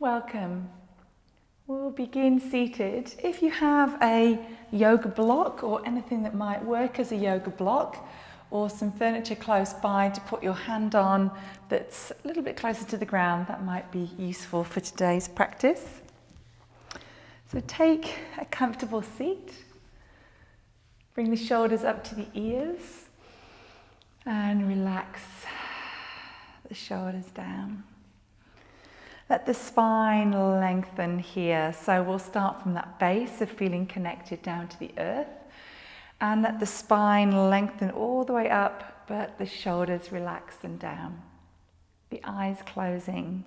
Welcome. We'll begin seated. If you have a yoga block or anything that might work as a yoga block, or some furniture close by to put your hand on that's a little bit closer to the ground, that might be useful for today's practice. So take a comfortable seat. Bring the shoulders up to the ears and relax the shoulders down. Let the spine lengthen here. So we'll start from that base of feeling connected down to the earth. And let the spine lengthen all the way up, but the shoulders relax and down. The eyes closing.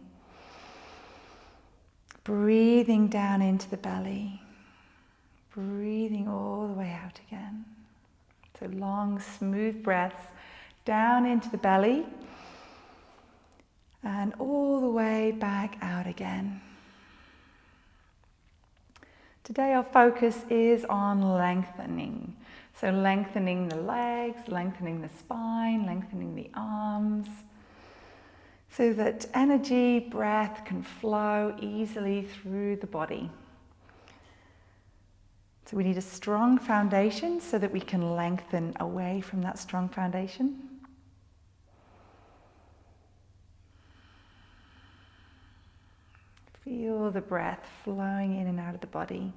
Breathing down into the belly. Breathing all the way out again. So long, smooth breaths down into the belly. And all the way back out again. Today our focus is on lengthening. So lengthening the legs, lengthening the spine, lengthening the arms, so that energy, breath can flow easily through the body. So we need a strong foundation so that we can lengthen away from that strong foundation. Feel the breath flowing in and out of the body.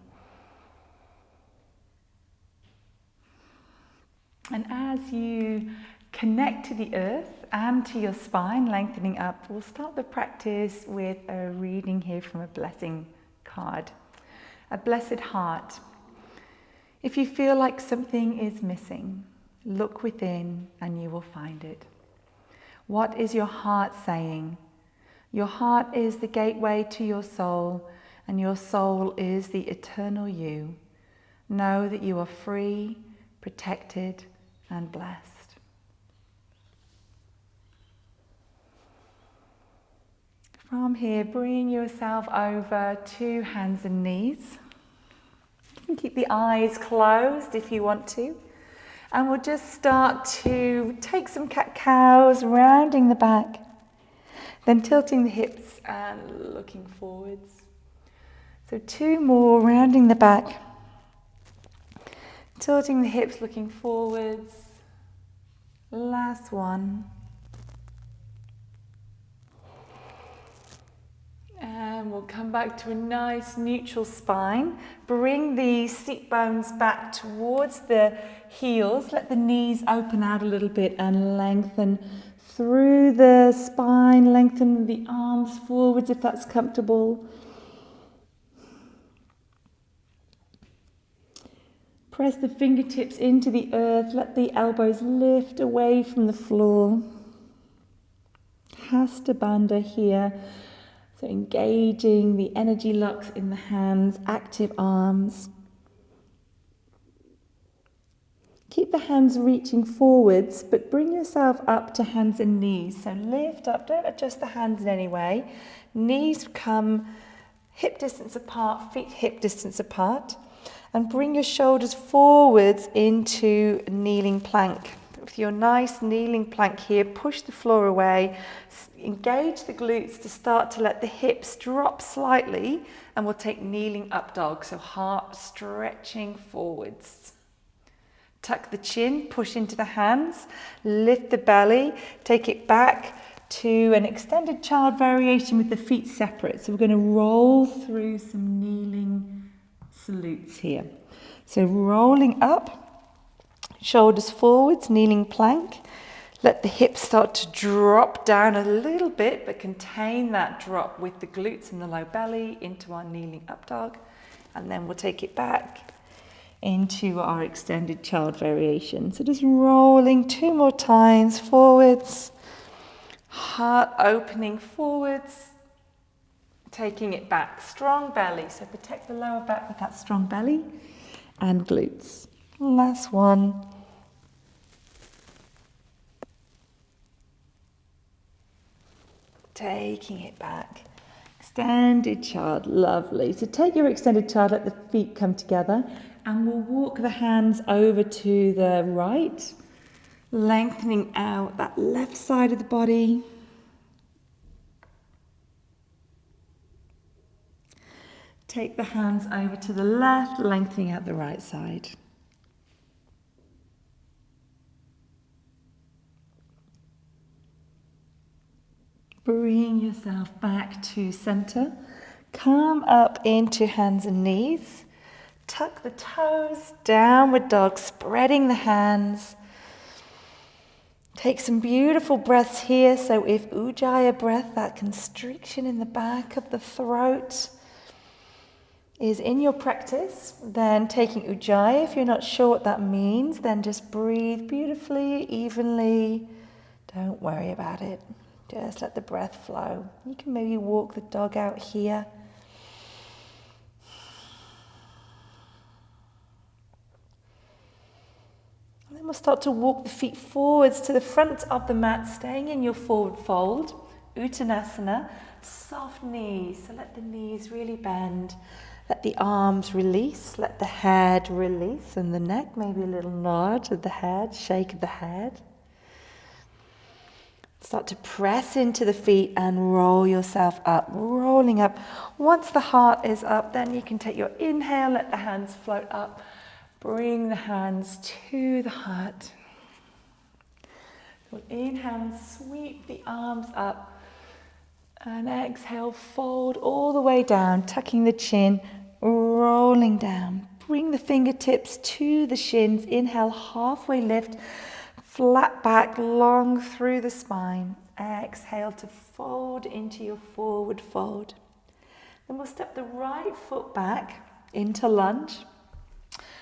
And as you connect to the earth and to your spine, lengthening up, we'll start the practice with a reading here from a blessing card. A blessed heart. If you feel like something is missing, look within and you will find it. What is your heart saying? Your heart is the gateway to your soul, and your soul is the eternal you. Know that you are free, protected, and blessed. From here, bring yourself over to hands and knees. You can keep the eyes closed if you want to. And we'll just start to take some cat-cows, rounding the back. Then tilting the hips and looking forwards. So 2 more, rounding the back. Tilting the hips, looking forwards. Last one. And we'll come back to a nice neutral spine. Bring the seat bones back towards the heels. Let the knees open out a little bit and lengthen through the spine, lengthen the arms forwards if that's comfortable. Press the fingertips into the earth, let the elbows lift away from the floor. Hasta Bandha here, so engaging the energy locks in the hands, active arms. Keep the hands reaching forwards, but bring yourself up to hands and knees. So lift up, don't adjust the hands in any way. Knees come hip distance apart, feet hip distance apart. And bring your shoulders forwards into kneeling plank. With your nice kneeling plank here, push the floor away. Engage the glutes to start to let the hips drop slightly. And we'll take kneeling up dog, so heart stretching forwards. Tuck the chin, push into the hands, lift the belly, take it back to an extended child variation with the feet separate. So we're going to roll through some kneeling salutes here. So rolling up, shoulders forwards, kneeling plank. Let the hips start to drop down a little bit, but contain that drop with the glutes and the low belly into our kneeling up dog. And then we'll take it back into our extended child variation. So just rolling 2 more times forwards, heart opening forwards, taking it back, strong belly. So protect the lower back with that strong belly and glutes. Last one. Taking it back. Extended child, lovely. So take your extended child, let the feet come together. And we'll walk the hands over to the right, lengthening out that left side of the body. Take the hands over to the left, lengthening out the right side. Bring yourself back to center. Come up into hands and knees. Tuck the toes, downward dog, spreading the hands. Take some beautiful breaths here. So if Ujjayi breath, that constriction in the back of the throat, is in your practice, then taking Ujjayi, if you're not sure what that means, then just breathe beautifully, evenly. Don't worry about it. Just let the breath flow. You can maybe walk the dog out here. And then we'll start to walk the feet forwards to the front of the mat, staying in your forward fold, Uttanasana, soft knees. So let the knees really bend. Let the arms release, let the head release, and the neck, maybe a little nod of the head, shake of the head. Start to press into the feet and roll yourself up, rolling up. Once the heart is up, then you can take your inhale, let the hands float up. Bring the hands to the heart. We'll inhale and sweep the arms up. And exhale, fold all the way down, tucking the chin, rolling down. Bring the fingertips to the shins. Inhale, halfway lift. Flat back, long through the spine. Exhale to fold into your forward fold. Then we'll step the right foot back into lunge.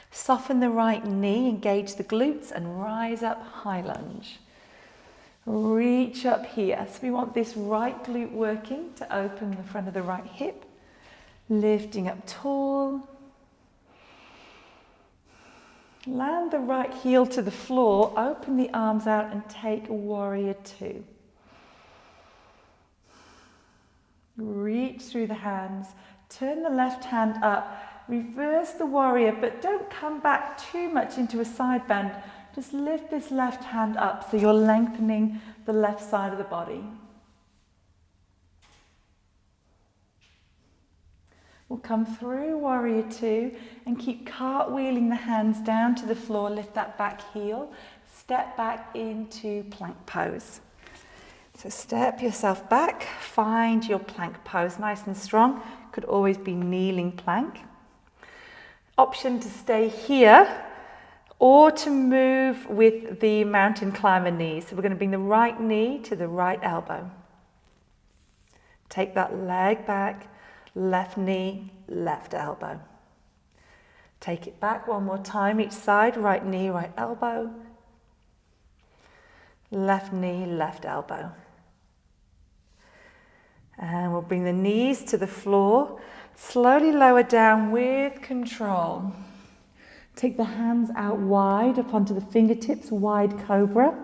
Soften the right knee, engage the glutes, and rise up, high lunge. Reach up here. So we want this right glute working to open the front of the right hip. Lifting up tall. Land the right heel to the floor, open the arms out and take warrior two. Reach through the hands, turn the left hand up, reverse the warrior, but don't come back too much into a side bend. Just lift this left hand up so you're lengthening the left side of the body. We'll come through warrior two and keep cartwheeling the hands down to the floor. Lift that back heel. Step back into plank pose. So step yourself back. Find your plank pose nice and strong. Could always be kneeling plank. Option to stay here or to move with the mountain climber knee. So we're going to bring the right knee to the right elbow. Take that leg back. Left knee, left elbow. Take it back one more time each side. Right knee, right elbow. Left knee, left elbow. And we'll bring the knees to the floor. Slowly lower down with control. Take the hands out wide up onto the fingertips, wide cobra.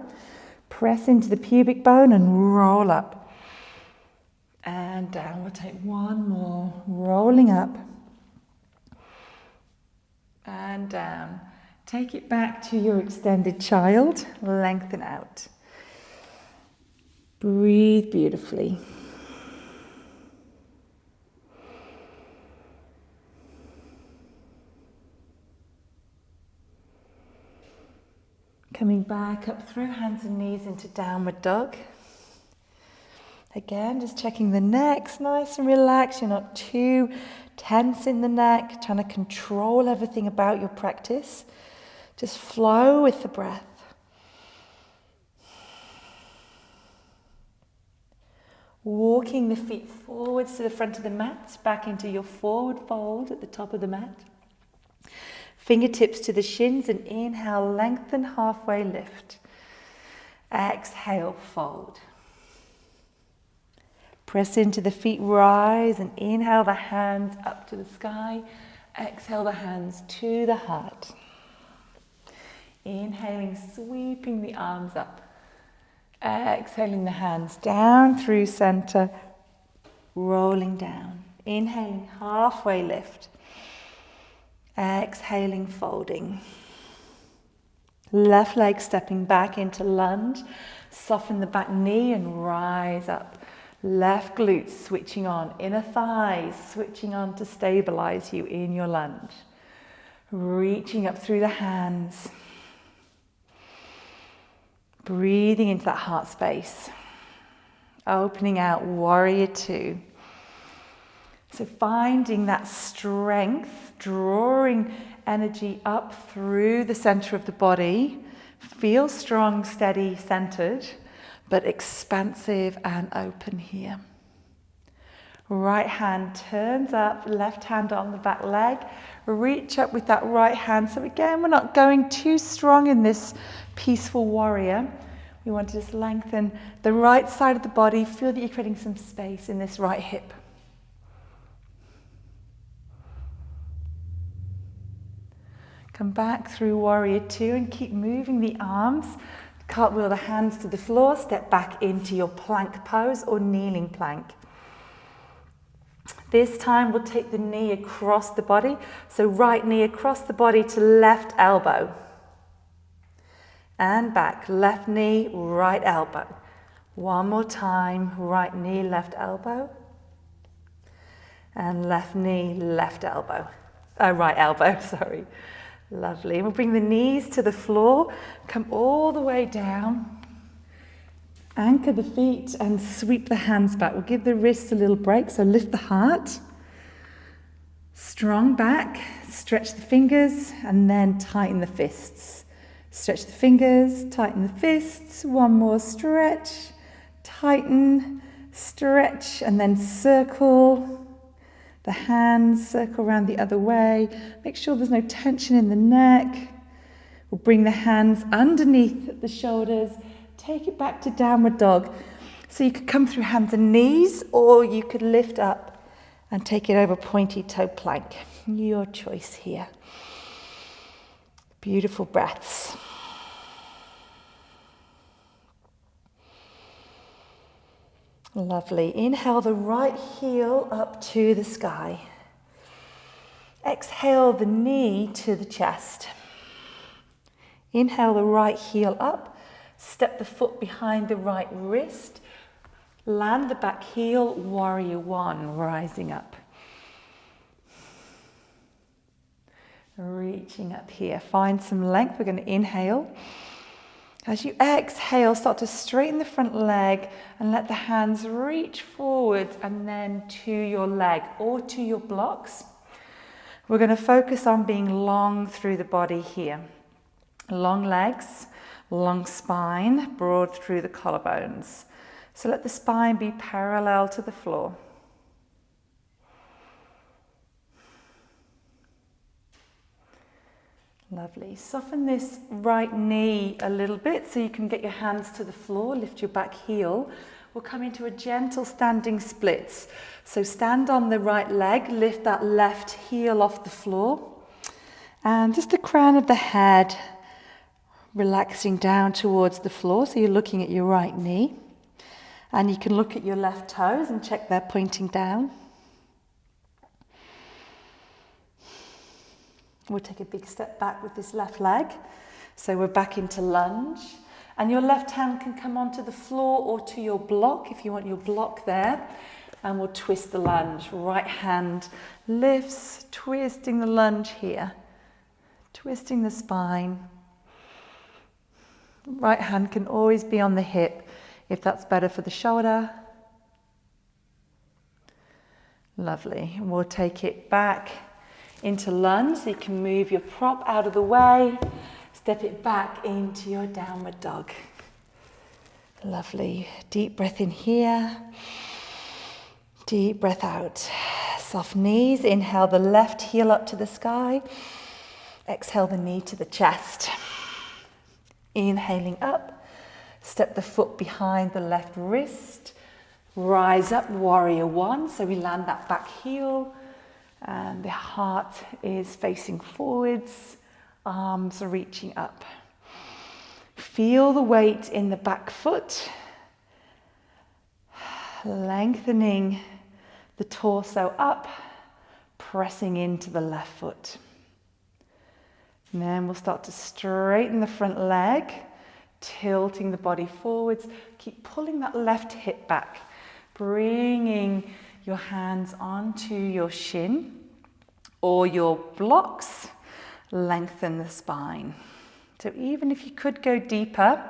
Press into the pubic bone and roll up. And down. We'll take one more. Rolling up. And down. Take it back to your extended child. Lengthen out. Breathe beautifully. Coming back up through hands and knees into downward dog. Again, just checking the neck's nice and relaxed. You're not too tense in the neck, trying to control everything about your practice. Just flow with the breath. Walking the feet forwards to the front of the mat, back into your forward fold at the top of the mat. Fingertips to the shins and inhale, lengthen, halfway lift. Exhale, fold. Press into the feet, rise, and inhale the hands up to the sky. Exhale the hands to the heart. Inhaling, sweeping the arms up. Exhaling the hands down through center, rolling down. Inhaling, halfway lift. Exhaling, folding. Left leg stepping back into lunge. Soften the back knee and rise up. Left glutes switching on, inner thighs switching on to stabilize you in your lunge. Reaching up through the hands. Breathing into that heart space. Opening out, warrior two. So finding that strength, drawing energy up through the center of the body. Feel strong, steady, centered, but expansive and open here. Right hand turns up, left hand on the back leg. Reach up with that right hand. So again, we're not going too strong in this peaceful warrior. We want to just lengthen the right side of the body. Feel that you're creating some space in this right hip. Come back through warrior two and keep moving the arms. Cartwheel the hands to the floor. Step back into your plank pose or kneeling plank. This time we'll take the knee across the body. So right knee across the body to left elbow. And back, left knee, right elbow. One more time, right knee, left elbow. And left knee, left elbow. Right elbow, sorry. Lovely. And we'll bring the knees to the floor, come all the way down. Anchor the feet and sweep the hands back. We'll give the wrists a little break, so lift the heart. Strong back, stretch the fingers, and then tighten the fists. Stretch the fingers, tighten the fists. One more stretch, tighten, stretch, and then circle the hands, circle around the other way. Make sure there's no tension in the neck. We'll bring the hands underneath the shoulders. Take it back to downward dog. So you could come through hands and knees, or you could lift up and take it over pointy toe plank. Your choice here. Beautiful breaths. Lovely. Inhale the right heel up to the sky. Exhale the knee to the chest. Inhale the right heel up. Step the foot behind the right wrist. Land the back heel, warrior one, rising up. Reaching up here. Find some length. We're going to inhale. As you exhale, start to straighten the front leg and let the hands reach forward and then to your leg or to your blocks. We're going to focus on being long through the body here. Long legs, long spine, broad through the collarbones. So let the spine be parallel to the floor. Lovely. Soften this right knee a little bit so you can get your hands to the floor, lift your back heel. We'll come into a gentle standing splits. So stand on the right leg, lift that left heel off the floor. And just the crown of the head relaxing down towards the floor. So you're looking at your right knee. And you can look at your left toes and check they're pointing down. We'll take a big step back with this left leg. So we're back into lunge. And your left hand can come onto the floor or to your block if you want your block there. And we'll twist the lunge. Right hand lifts, twisting the lunge here. Twisting the spine. Right hand can always be on the hip if that's better for the shoulder. Lovely. And we'll take it back into lunge, so you can move your prop out of the way, step it back into your downward dog. Lovely. Deep breath in here, deep breath out. Soft knees, inhale the left heel up to the sky, exhale the knee to the chest. Inhaling up, step the foot behind the left wrist, rise up, warrior one, so we land that back heel. And the heart is facing forwards, arms are reaching up. Feel the weight in the back foot, lengthening the torso up, pressing into the left foot. And then we'll start to straighten the front leg, tilting the body forwards. Keep pulling that left hip back. Bringing your hands onto your shin or your blocks, lengthen the spine. So even if you could go deeper,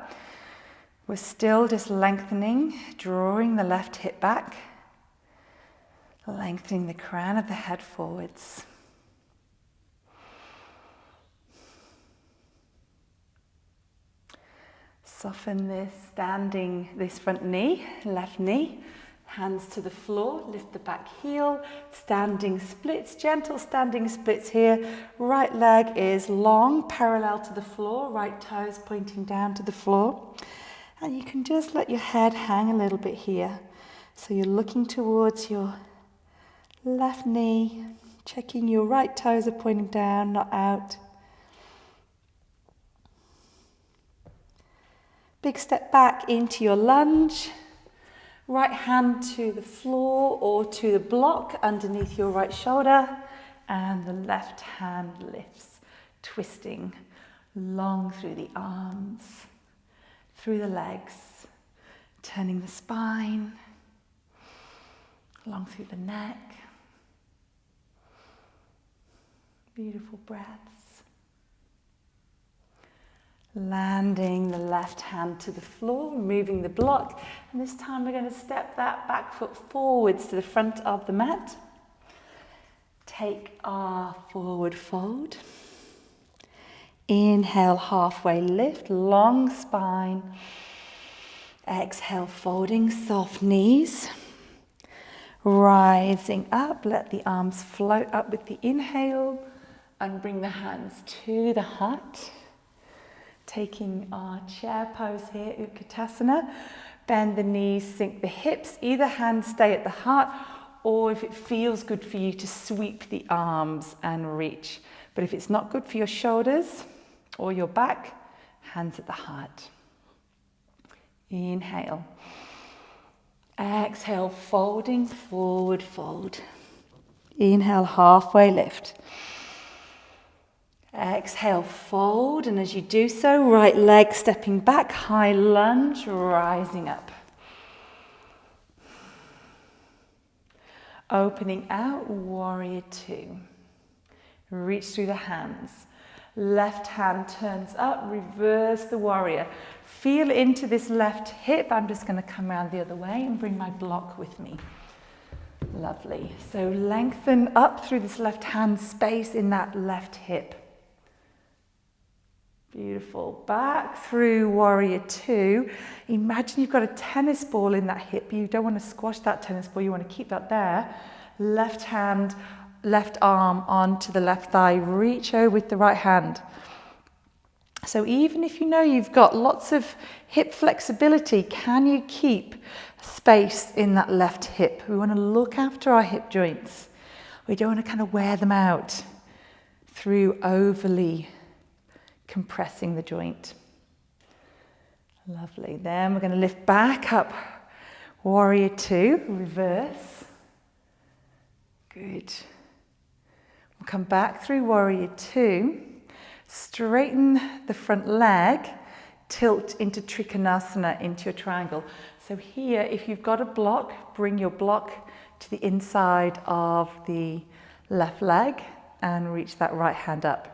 we're still just lengthening, drawing the left hip back, lengthening the crown of the head forwards. Soften this front knee, left knee, hands to the floor, lift the back heel, standing splits, gentle standing splits here. Right leg is long, parallel to the floor, right toes pointing down to the floor. And you can just let your head hang a little bit here. So you're looking towards your left knee, checking your right toes are pointing down, not out. Big step back into your lunge. Right hand to the floor or to the block underneath your right shoulder. And the left hand lifts, twisting long through the arms, through the legs, turning the spine, along through the neck. Beautiful breaths. Landing the left hand to the floor, moving the block. And this time we're going to step that back foot forwards to the front of the mat. Take our forward fold. Inhale, halfway lift, long spine. Exhale, folding, soft knees. Rising up, let the arms float up with the inhale and bring the hands to the heart. Taking our chair pose here, Utkatasana. Bend the knees, sink the hips. Either hand stay at the heart, or if it feels good for you to sweep the arms and reach. But if it's not good for your shoulders or your back, hands at the heart. Inhale. Exhale, folding, forward fold. Inhale, halfway lift. Exhale, fold, and as you do so, right leg stepping back, high lunge, rising up. Opening out, warrior two. Reach through the hands. Left hand turns up, reverse the warrior. Feel into this left hip. I'm just going to come around the other way and bring my block with me. Lovely. So lengthen up through this left hand space in that left hip. Beautiful. Back through warrior two. Imagine you've got a tennis ball in that hip. You don't want to squash that tennis ball. You want to keep that there. Left hand, left arm onto the left thigh. Reach over with the right hand. So even if you know you've got lots of hip flexibility, can you keep space in that left hip? We want to look after our hip joints. We don't want to kind of wear them out through overly compressing the joint. Lovely. Then we're going to lift back up. Warrior two, reverse. Good. We'll come back through warrior two. Straighten the front leg. Tilt into Trikonasana, into your triangle. So here, if you've got a block, bring your block to the inside of the left leg and reach that right hand up.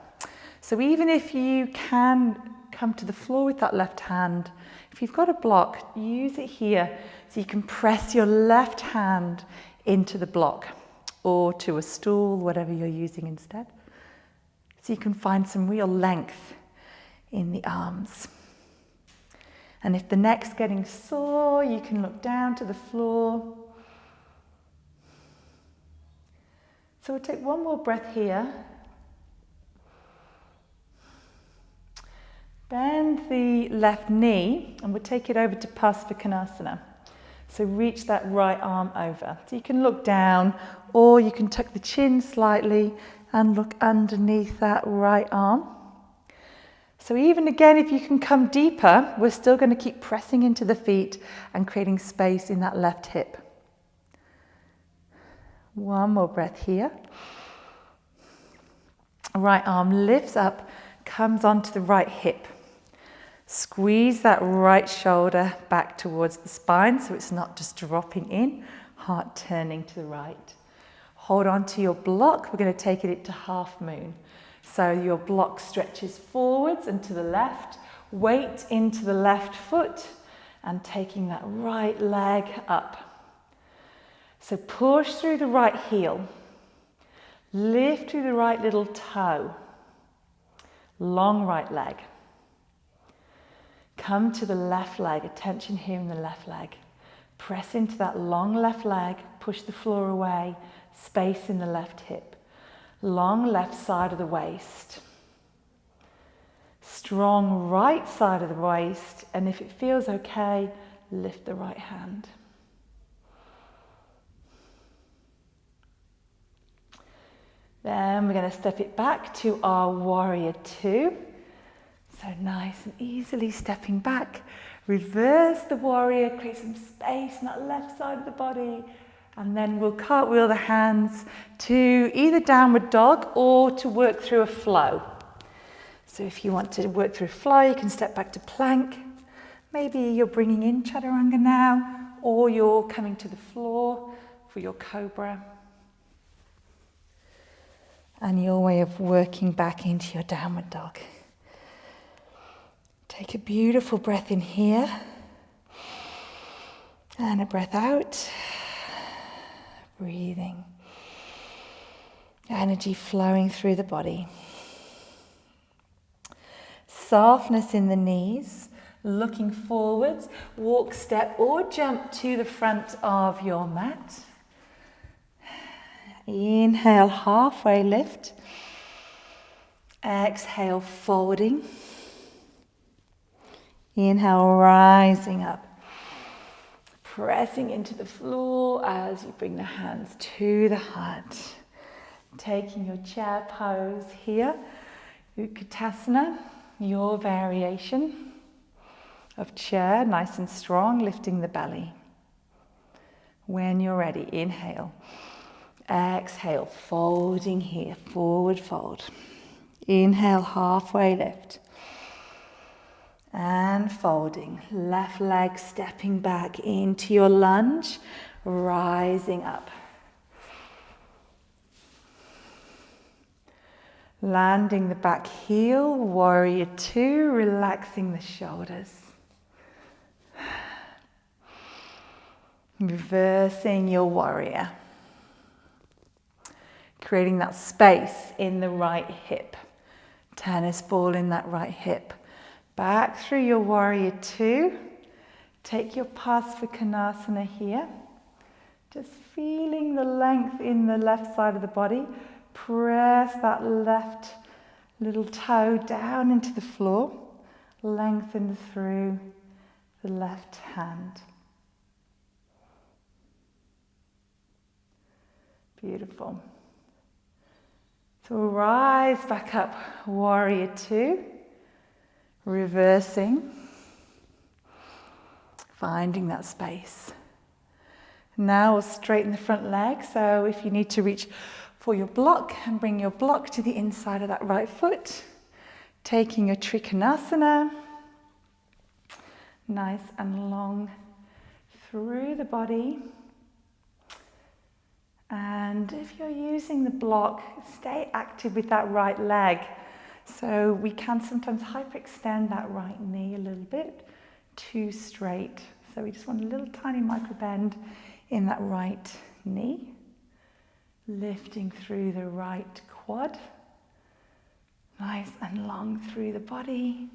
So even if you can come to the floor with that left hand, if you've got a block, use it here so you can press your left hand into the block or to a stool, whatever you're using instead. So you can find some real length in the arms. And if the neck's getting sore, you can look down to the floor. So we'll take one more breath here. Bend the left knee and we'll take it over to Parsvakonasana. So reach that right arm over. So you can look down or you can tuck the chin slightly and look underneath that right arm. So even again, if you can come deeper, we're still going to keep pressing into the feet and creating space in that left hip. One more breath here. Right arm lifts up, comes onto the right hip. Squeeze that right shoulder back towards the spine so it's not just dropping in, heart turning to the right. Hold on to your block. We're going to take it to half moon. So your block stretches forwards and to the left, weight into the left foot and taking that right leg up. So push through the right heel, lift through the right little toe, long right leg. Come to the left leg, attention here in the left leg. Press into that long left leg, push the floor away, space in the left hip. Long left side of the waist. Strong right side of the waist, and if it feels okay, lift the right hand. Then we're going to step it back to our warrior two. So nice and easily stepping back. Reverse the warrior, create some space on that left side of the body. And then we'll cartwheel the hands to either downward dog or to work through a flow. So if you want to work through a flow, you can step back to plank. Maybe you're bringing in chaturanga now, or you're coming to the floor for your cobra. And your way of working back into your downward dog. Take a beautiful breath in here. And a breath out. Breathing. Energy flowing through the body. Softness in the knees. Looking forwards. Walk, step or jump to the front of your mat. Inhale, halfway lift. Exhale, folding. Inhale, rising up. Pressing into the floor as you bring the hands to the heart. Taking your chair pose here. Utkatasana, your variation of chair, nice and strong, lifting the belly. When you're ready, inhale. Exhale, folding here, forward fold. Inhale, halfway lift. And folding, left leg stepping back into your lunge, rising up. Landing the back heel, warrior two, relaxing the shoulders. Reversing your warrior. Creating that space in the right hip. Tennis ball in that right hip. Back through your warrior two. Take your Pasvakonasana here. Just feeling the length in the left side of the body. Press that left little toe down into the floor. Lengthen through the left hand. Beautiful. So rise back up, warrior two. Reversing, finding that space. Now we'll straighten the front leg. So if you need to reach for your block and bring your block to the inside of that right foot, taking your Trikonasana, nice and long through the body. And if you're using the block, stay active with that right leg. So we can sometimes hyperextend that right knee a little bit too straight. So we just want a little tiny micro bend in that right knee. Lifting through the right quad. Nice and long through the body.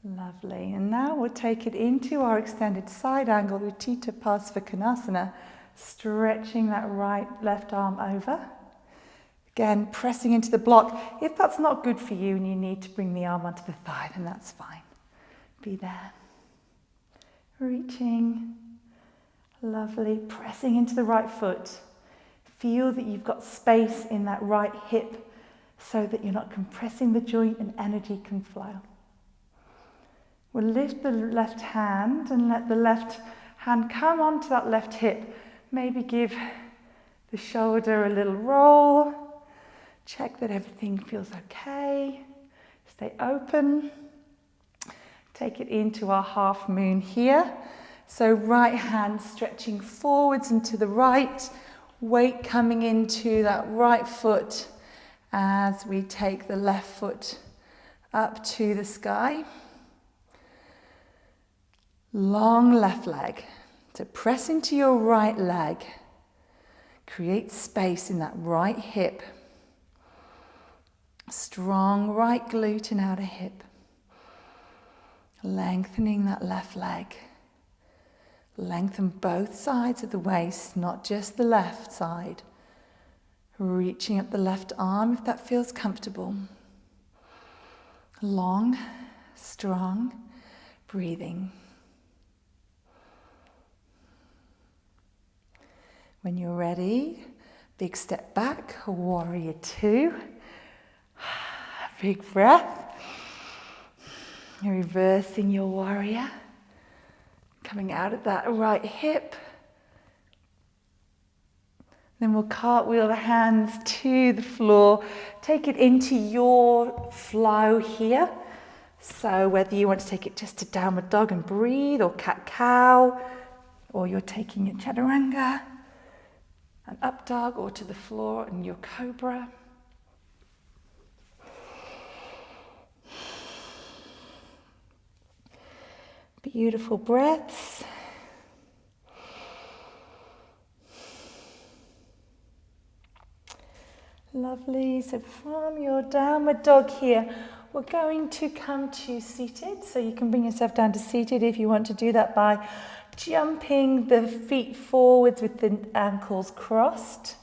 Lovely. And now we'll take it into our extended side angle, Utthita Pasvakonasana. Stretching that left arm over. Again, pressing into the block. If that's not good for you and you need to bring the arm onto the thigh, then that's fine. Be there. Reaching. Lovely. Pressing into the right foot. Feel that you've got space in that right hip so that you're not compressing the joint and energy can flow. We'll lift the left hand and let the left hand come onto that left hip. Maybe give the shoulder a little roll. Check that everything feels okay. Stay open. Take it into our half moon here. So right hand stretching forwards and to the right. Weight coming into that right foot as we take the left foot up to the sky. Long left leg. So press into your right leg. Create space in that right hip. Strong right glute and outer hip. Lengthening that left leg. Lengthen both sides of the waist, not just the left side. Reaching up the left arm if that feels comfortable. Long, strong breathing. When you're ready, big step back, warrior two. Big breath. Reversing your warrior. Coming out at that right hip. Then we'll cartwheel the hands to the floor. Take it into your flow here. So whether you want to take it just to downward dog and breathe, or cat-cow, or you're taking your chaturanga, an up dog, or to the floor and your cobra. Beautiful breaths. Lovely. So from your downward dog here, we're going to come to seated. So you can bring yourself down to seated if you want to do that by jumping the feet forwards with the ankles crossed.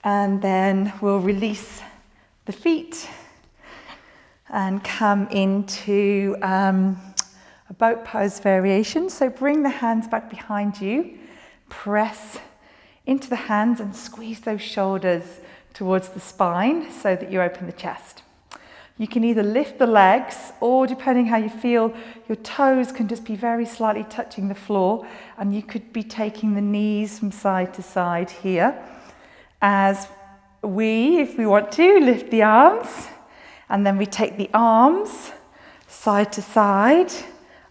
And then we'll release the feet and come into a boat pose variation. So bring the hands back behind you, press into the hands and squeeze those shoulders towards the spine so that you open the chest. You can either lift the legs, or depending how you feel, your toes can just be very slightly touching the floor, and you could be taking the knees from side to side here. As we, if we want to, lift the arms, and then we take the arms side to side,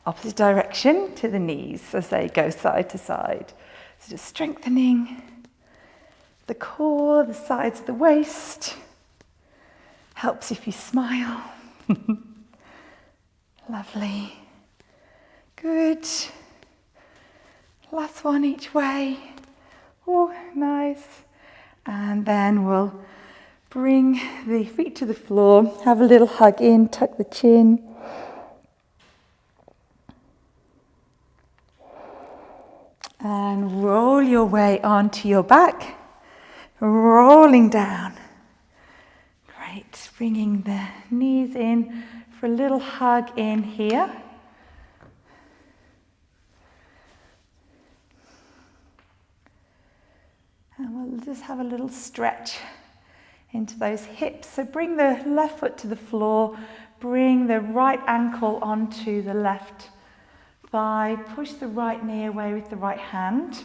opposite direction to the knees as they go side to side. So just strengthening the core, the sides of the waist. Helps if you smile. Lovely. Good. Last one each way. Oh, nice. And then we'll bring the feet to the floor. Have a little hug in, tuck the chin. And roll your way onto your back, rolling down. Great, bringing the knees in for a little hug in here. And we'll just have a little stretch into those hips. So bring the left foot to the floor, bring the right ankle onto the left thigh, push the right knee away with the right hand,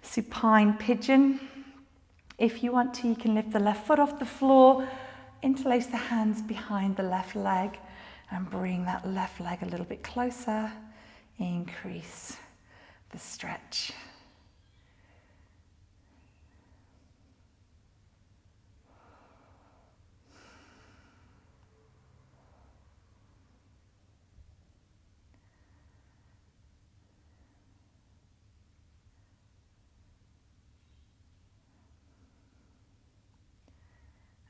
supine pigeon. If you want to, you can lift the left foot off the floor, interlace the hands behind the left leg, and bring that left leg a little bit closer, increase the stretch.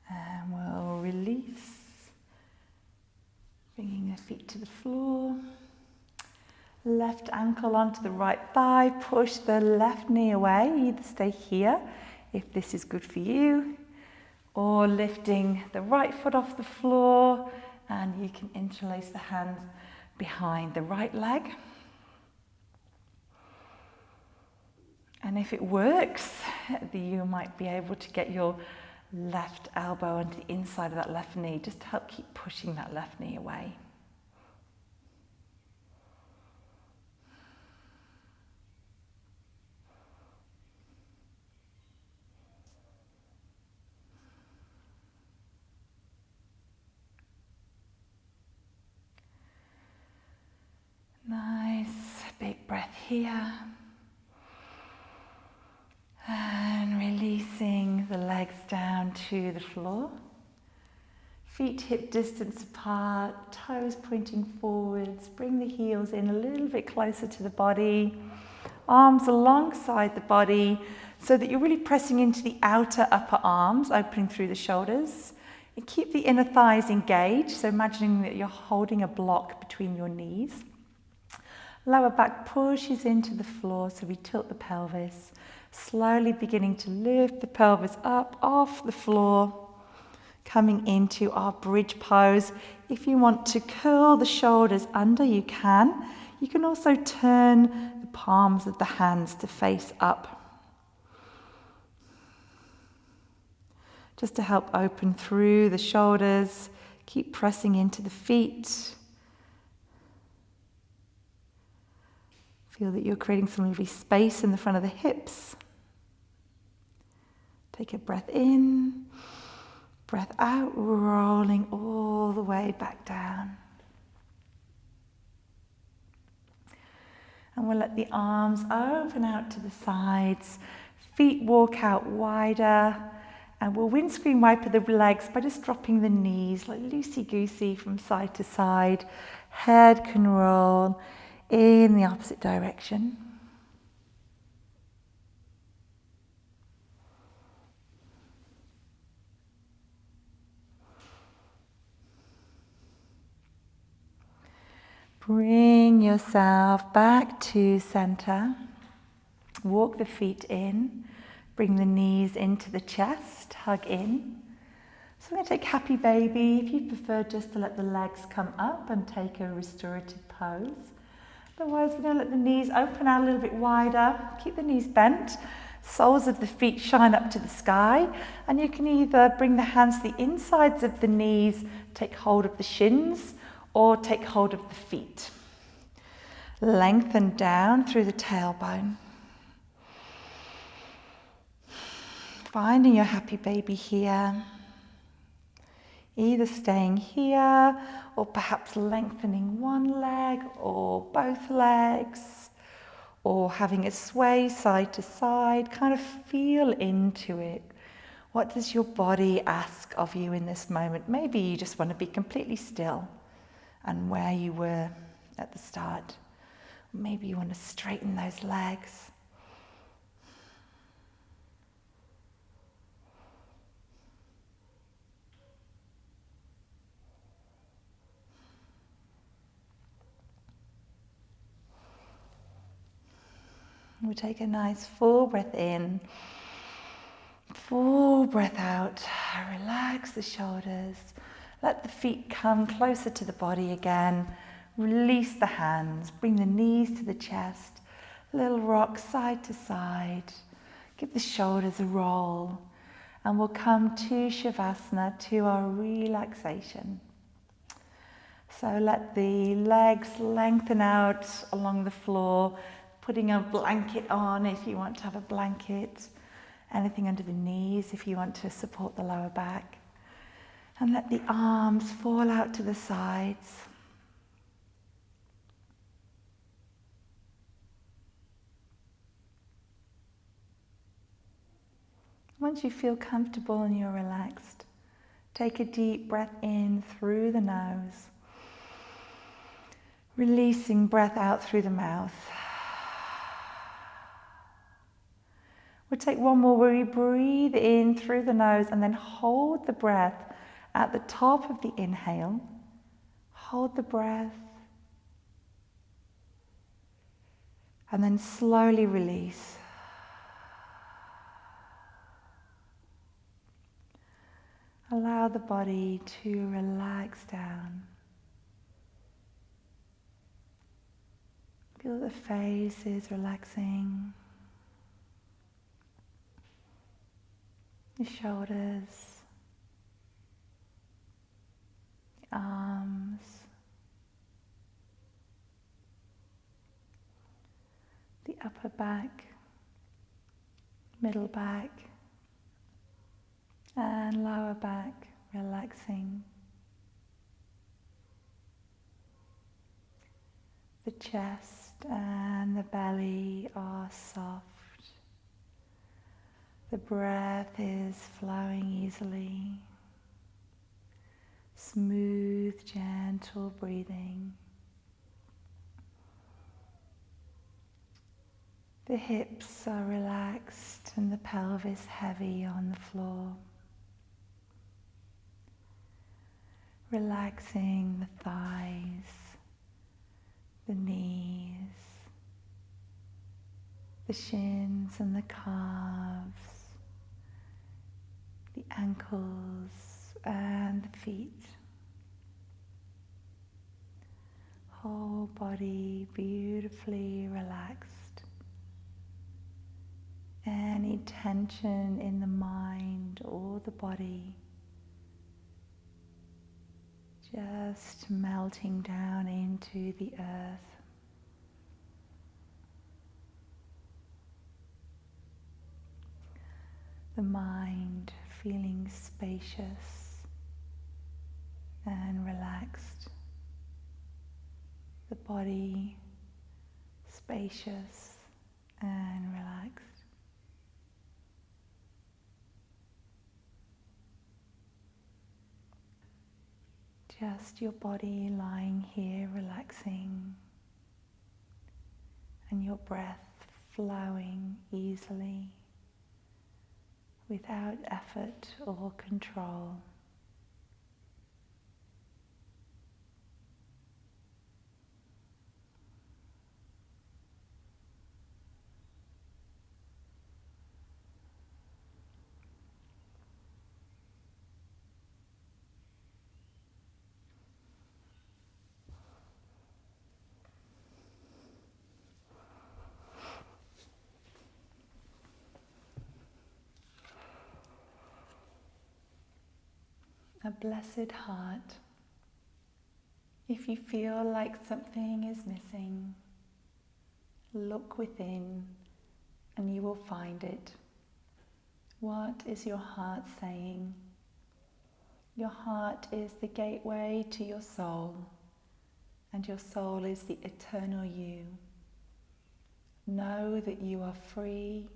And we'll release, bringing the feet to the floor. Left ankle onto the right thigh, push the left knee away, either stay here if this is good for you, or lifting the right foot off the floor, and you can interlace the hands behind the right leg. And if it works, you might be able to get your left elbow onto the inside of that left knee, just to help keep pushing that left knee away. here. And releasing the legs down to the floor. Feet hip distance apart, toes pointing forwards. Bring the heels in a little bit closer to the body. Arms alongside the body so that you're really pressing into the outer upper arms, opening through the shoulders. And keep the inner thighs engaged, so imagining that you're holding a block between your knees. Lower back pushes into the floor, so we tilt the pelvis. Slowly beginning to lift the pelvis up off the floor, coming into our bridge pose. If you want to curl the shoulders under, you can. You can also turn the palms of the hands to face up, just to help open through the shoulders. Keep pressing into the feet. Feel that you're creating some lovely space in the front of the hips. Take a breath in, breath out, rolling all the way back down. And we'll let the arms open out to the sides, feet walk out wider, and we'll windscreen wiper the legs by just dropping the knees like loosey-goosey from side to side. Head can roll in the opposite direction. Bring yourself back to center. Walk the feet in. Bring the knees into the chest. Hug in. So we're going to take happy baby. If you prefer just to let the legs come up and take a restorative pose. Otherwise, we're going to let the knees open out a little bit wider. Keep the knees bent. Soles of the feet shine up to the sky. And you can either bring the hands to the insides of the knees, take hold of the shins, or take hold of the feet. Lengthen down through the tailbone. Finding your happy baby here. Either staying here or perhaps lengthening one leg or both legs, or having it sway side to side. Kind of feel into it. What does your body ask of you in this moment? Maybe you just want to be completely still and where you were at the start. Maybe you want to straighten those legs. We'll take a nice full breath in, full breath out. Relax the shoulders. Let the feet come closer to the body again. Release the hands. Bring the knees to the chest. Little rock side to side. Give the shoulders a roll. And we'll come to Shavasana, to our relaxation. So let the legs lengthen out along the floor. Putting a blanket on if you want to have a blanket. Anything under the knees if you want to support the lower back. And let the arms fall out to the sides. Once you feel comfortable and you're relaxed, take a deep breath in through the nose. Releasing breath out through the mouth. We'll take one more where we breathe in through the nose and then hold the breath at the top of the inhale. Hold the breath. And then slowly release. Allow the body to relax down. Feel the face is relaxing. The shoulders, the arms, the upper back, middle back, and lower back, relaxing. The chest, and the belly are soft. The breath is flowing easily. Smooth, gentle breathing. The hips are relaxed and the pelvis heavy on the floor. Relaxing the thighs, the knees, the shins and the calves, the ankles and the feet. Whole body beautifully relaxed. Any tension in the mind or the body just melting down into the earth. The mind feeling spacious and relaxed. The body spacious and relaxed. Just your body lying here relaxing and your breath flowing easily without effort or control. A blessed heart. If you feel like something is missing, look within and you will find it. What is your heart saying? Your heart is the gateway to your soul, and your soul is the eternal you. Know that you are free,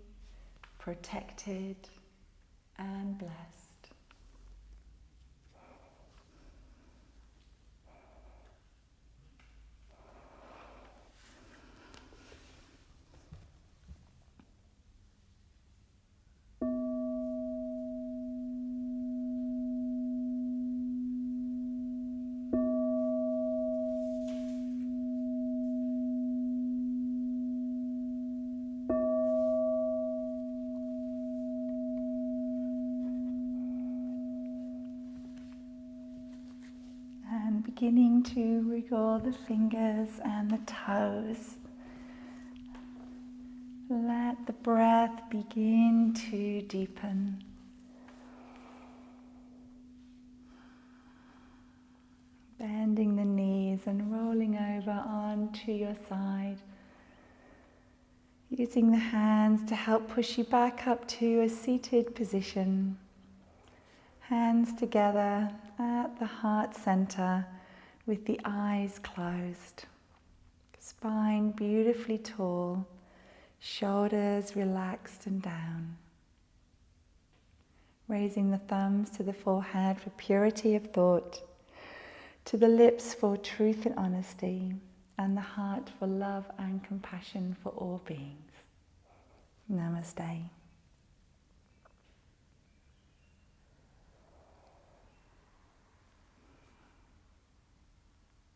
protected, and blessed. Beginning to wriggle the fingers and the toes. Let the breath begin to deepen. Bending the knees and rolling over onto your side. Using the hands to help push you back up to a seated position. Hands together at the heart center with the eyes closed. Spine beautifully tall, shoulders relaxed and down. Raising the thumbs to the forehead for purity of thought, to the lips for truth and honesty, and the heart for love and compassion for all beings. Namaste.